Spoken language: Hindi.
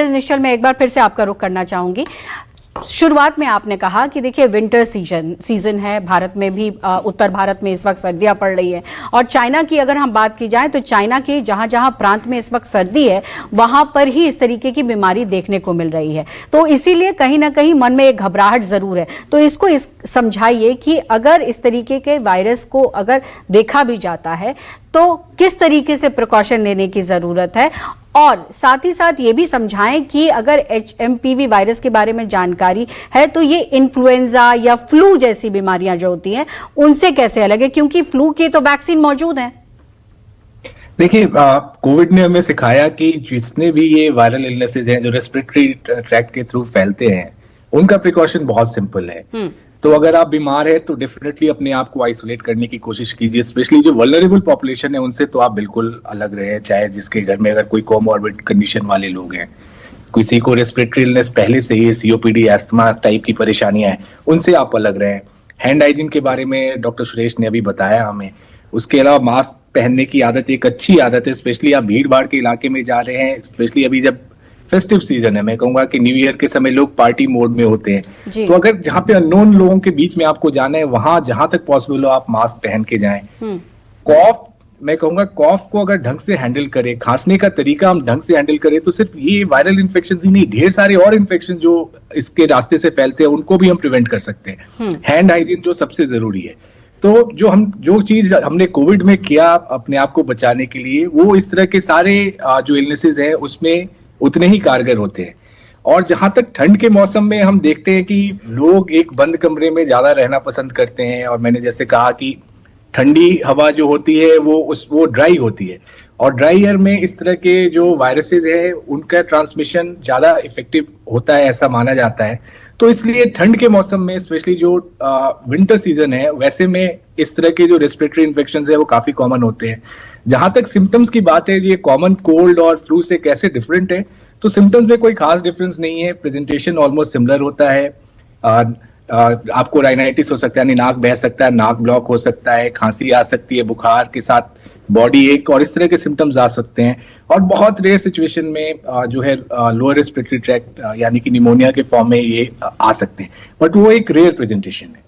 निश्चल, मैं एक बार फिर से आपका रुख करना चाहूंगी। शुरुआत में आपने कहा कि देखिए विंटर सीजन है, भारत में भी उत्तर भारत में इस वक्त सर्दियां पड़ रही है, और चाइना की अगर हम बात की जाए तो चाइना के जहां जहां प्रांत में इस वक्त सर्दी है वहां पर ही इस तरीके की बीमारी देखने को मिल रही है। तो इसीलिए कहीं ना कहीं मन में एक घबराहट जरूर है। तो इसको समझाइए कि अगर इस तरीके के वायरस को अगर देखा भी जाता है तो किस तरीके से प्रिकॉशन लेने की जरूरत है, और साथ ही साथ ये भी समझाएं कि अगर HMPV वायरस के बारे में जानकारी है तो ये इन्फ्लुएंजा या फ्लू जैसी बीमारियां जो होती हैं उनसे कैसे अलग है, क्योंकि फ्लू की तो वैक्सीन मौजूद है। देखिए, कोविड ने हमें सिखाया कि जितने भी ये वायरल इलनेसेस हैं जो रेस्पिरेटरी ट्रैक्ट के थ्रू फैलते हैं उनका प्रिकॉशन बहुत सिंपल है। तो अगर आप बीमार है तो डेफिनेटली अपने आप को आइसोलेट करने की कोशिश कीजिए। स्पेशली जो वल्नरेबल पॉपुलेशन है उनसे तो आप बिल्कुल अलग रहे, चाहे जिसके घर में अगर कोई कोमॉर्बिड कंडीशन वाले लोग हैं, किसी को रेस्पिरेटरी इलनेस पहले से ही COPD एस्थमा टाइप की परेशानियां हैं, उनसे आप अलग रहें। हैंड हाइजीन के बारे में डॉक्टर सुरेश ने अभी बताया हमें। उसके अलावा मास्क पहनने की आदत एक अच्छी आदत है, स्पेशली आप भीड़ भाड़ के इलाके में जा रहे हैं, स्पेशली अभी जब फेस्टिव सीजन है। मैं कहूंगा कि न्यू ईयर के समय लोग पार्टी मोड में होते हैं, तो अगर जहां पे अननोन लोगों के बीच में आपको जाना है वहां जहां तक पॉसिबल हो आप मास्क पहन के जाएं। कॉफ, मैं कहूंगा कॉफ को अगर ढंग से हैंडल करें, खांसने का तरीका हम ढंग से हैंडल करें तो सिर्फ ये वायरल इन्फेक्शन ही नहीं, ढेर सारे और इन्फेक्शन जो इसके रास्ते से फैलते हैं उनको भी हम प्रिवेंट कर सकते हैं। हैंड हाइजीन जो सबसे जरूरी है। तो जो चीज हमने कोविड में किया अपने आप को बचाने के लिए, वो इस तरह के सारे जो इलनेसेस हैं उसमें उतने ही कारगर होते हैं। और जहां तक ठंड के मौसम में हम देखते हैं कि लोग एक बंद कमरे में ज्यादा रहना पसंद करते हैं, और मैंने जैसे कहा कि ठंडी हवा जो होती है वो ड्राई होती है, और ड्राई एयर में इस तरह के जो वायरसेस हैं उनका ट्रांसमिशन ज्यादा इफेक्टिव होता है, ऐसा माना जाता है। तो इसलिए ठंड के मौसम में स्पेशली जो विंटर सीजन है वैसे में इस तरह के जो रेस्पिरेटरी इन्फेक्शंस है वो काफी कॉमन होते हैं। जहां तक सिम्टम्स की बात है, ये कॉमन कोल्ड और फ्लू से कैसे डिफरेंट है, तो सिम्टम्स में कोई खास डिफरेंस नहीं है। प्रेजेंटेशन ऑलमोस्ट सिमिलर होता है। आपको राइनाइटिस हो सकता है, यानी नाक बह सकता है, नाक ब्लॉक हो सकता है, खांसी आ सकती है, बुखार के साथ बॉडी एक और इस तरह के सिम्टम्स आ सकते हैं। और बहुत रेयर सिचुएशन में जो है लोअर रेस्पिरेटरी ट्रैक्ट यानी कि निमोनिया के फॉर्म में ये आ सकते हैं, बट वो एक रेयर प्रेजेंटेशन है।